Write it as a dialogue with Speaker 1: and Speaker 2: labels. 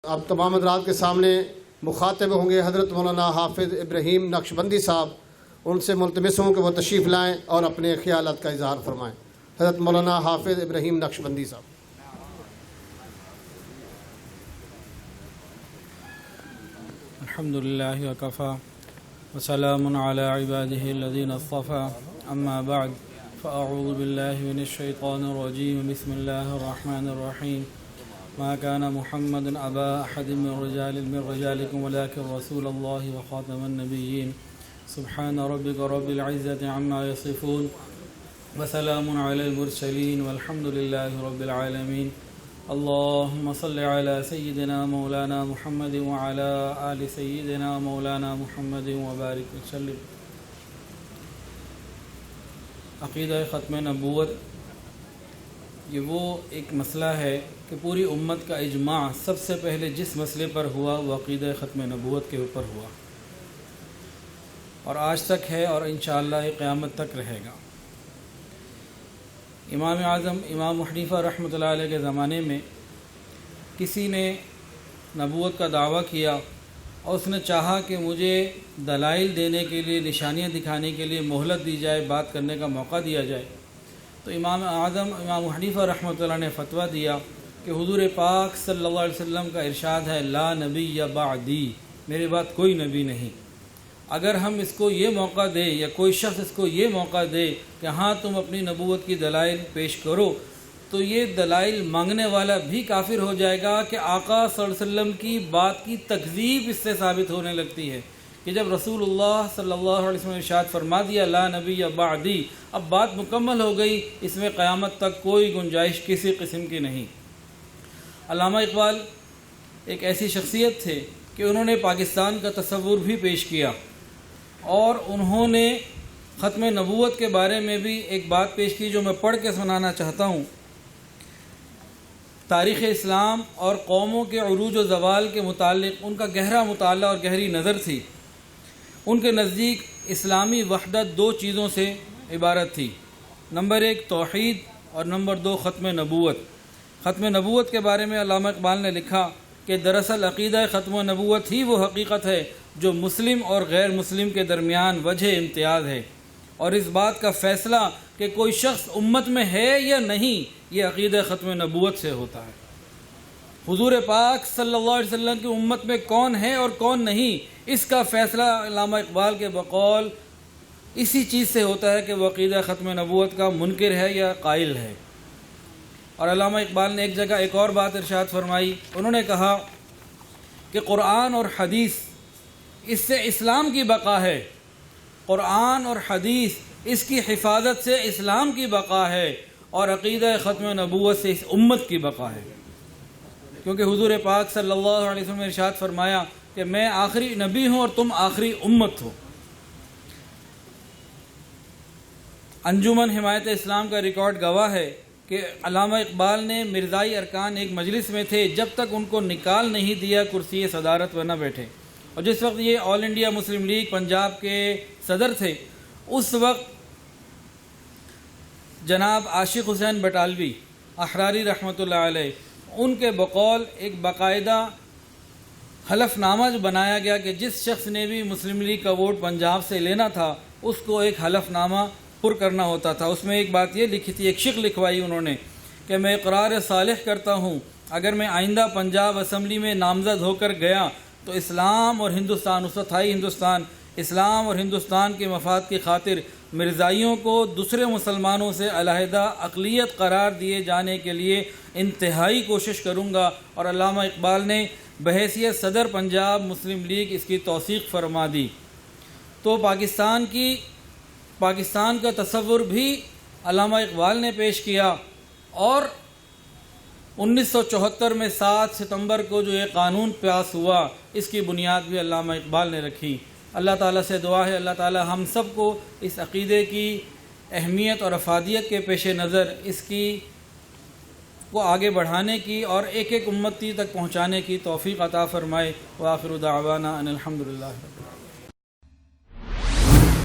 Speaker 1: اب تمام حضرات کے سامنے مخاطب ہوں گے حضرت مولانا حافظ ابراہیم نقشبندی صاحب. ان سے ملتمس ہوں کہ وہ تشریف لائیں اور اپنے خیالات کا اظہار فرمائیں. حضرت مولانا حافظ ابراہیم نقشبندی صاحب.
Speaker 2: الحمدللہ وکفا وسلام علی عبادہ الذین اصطفى اما بعد فاعوذ باللہ من الشیطان الرجیم بسم اللہ الرحمن الرحیم ما كان محمد ابا احد من رجالكم ولكن رسول الله وخاتم النبيين سبحان ربك رب العزة عما يصفون وسلام على المرسلين والحمد لله رب العالمين. اللهم صل على سيدنا مولانا محمد وعلى آل سيدنا مولانا محمد وبارك وسلم. عقیدہ ختم نبوت یہ وہ ایک مسئلہ ہے کہ پوری امت کا اجماع سب سے پہلے جس مسئلے پر ہوا وہ عقیدہ ختم نبوت کے اوپر ہوا اور آج تک ہے اور انشاءاللہ یہ قیامت تک رہے گا. امام اعظم امام حنیفہ رحمۃ اللہ علیہ کے زمانے میں کسی نے نبوت کا دعویٰ کیا اور اس نے چاہا کہ مجھے دلائل دینے کے لیے نشانیاں دکھانے کے لیے مہلت دی جائے، بات کرنے کا موقع دیا جائے. تو امام اعظم امام حنیفہ رحمۃ اللہ نے فتویٰ دیا کہ حضور پاک صلی اللہ علیہ وسلم کا ارشاد ہے لا نبی بعدی، میرے بعد کوئی نبی نہیں. اگر ہم اس کو یہ موقع دیں یا کوئی شخص اس کو یہ موقع دے کہ ہاں تم اپنی نبوت کی دلائل پیش کرو، تو یہ دلائل مانگنے والا بھی کافر ہو جائے گا کہ آقا صلی اللہ علیہ وسلم کی بات کی تکذیب اس سے ثابت ہونے لگتی ہے کہ جب رسول اللہ صلی اللہ علیہ وسلم نے ارشاد فرما دیا لا نبی بعدی، اب بات مکمل ہو گئی، اس میں قیامت تک کوئی گنجائش کسی قسم کی نہیں. علامہ اقبال ایک ایسی شخصیت تھے کہ انہوں نے پاکستان کا تصور بھی پیش کیا اور انہوں نے ختم نبوت کے بارے میں بھی ایک بات پیش کی جو میں پڑھ کے سنانا چاہتا ہوں. تاریخ اسلام اور قوموں کے عروج و زوال کے متعلق ان کا گہرا مطالعہ اور گہری نظر تھی. ان کے نزدیک اسلامی وحدت دو چیزوں سے عبارت تھی، نمبر 1 توحید اور نمبر 2 ختم نبوت. ختم نبوت کے بارے میں علامہ اقبال نے لکھا کہ دراصل عقیدہ ختم نبوت ہی وہ حقیقت ہے جو مسلم اور غیر مسلم کے درمیان وجہ امتیاز ہے، اور اس بات کا فیصلہ کہ کوئی شخص امت میں ہے یا نہیں یہ عقیدہ ختم نبوت سے ہوتا ہے. حضور پاک صلی اللہ علیہ وسلم کی امت میں کون ہے اور کون نہیں، اس کا فیصلہ علامہ اقبال کے بقول اسی چیز سے ہوتا ہے کہ وہ عقیدہ ختم نبوت کا منکر ہے یا قائل ہے. اور علامہ اقبال نے ایک جگہ ایک اور بات ارشاد فرمائی، انہوں نے کہا کہ قرآن اور حدیث اس سے اسلام کی بقا ہے، قرآن اور حدیث اس کی حفاظت سے اسلام کی بقا ہے، اور عقیدہ ختم نبوت سے اس امت کی بقا ہے. کیونکہ حضور پاک صلی اللہ علیہ وسلم نے ارشاد فرمایا کہ میں آخری نبی ہوں اور تم آخری امت ہو. انجمن حمایت اسلام کا ریکارڈ گواہ ہے کہ علامہ اقبال نے مرزائی ارکان ایک مجلس میں تھے جب تک ان کو نکال نہیں دیا کرسی صدارت پر نہ بیٹھے، اور جس وقت یہ آل انڈیا مسلم لیگ پنجاب کے صدر تھے اس وقت جناب عاشق حسین بٹالوی احراری رحمۃ اللہ علیہ ان کے بقول ایک باقاعدہ حلف نامہ جو بنایا گیا کہ جس شخص نے بھی مسلم لیگ کا ووٹ پنجاب سے لینا تھا اس کو ایک حلف نامہ پر کرنا ہوتا تھا. اس میں ایک بات یہ لکھی تھی، ایک شق لکھوائی انہوں نے کہ میں اقرار صالح کرتا ہوں اگر میں آئندہ پنجاب اسمبلی میں نامزد ہو کر گیا تو اسلام اور ہندوستان، اس وقت تھائی ہندوستان، اسلام اور ہندوستان کے مفاد کی خاطر مرزائیوں کو دوسرے مسلمانوں سے علیحدہ اقلیت قرار دیے جانے کے لیے انتہائی کوشش کروں گا. اور علامہ اقبال نے بحیثیت صدر پنجاب مسلم لیگ اس کی توثیق فرما دی. تو پاکستان کا تصور بھی علامہ اقبال نے پیش کیا، اور 1974 میں 7 ستمبر کو جو یہ قانون پاس ہوا اس کی بنیاد بھی علامہ اقبال نے رکھی. اللہ تعالیٰ سے دعا ہے اللہ تعالیٰ ہم سب کو اس عقیدے کی اہمیت اور افادیت کے پیش نظر اس کی کو آگے بڑھانے کی اور ایک ایک امتی تک پہنچانے کی توفیق عطا فرمائے. وآخر دعوانا ان الحمدللہ.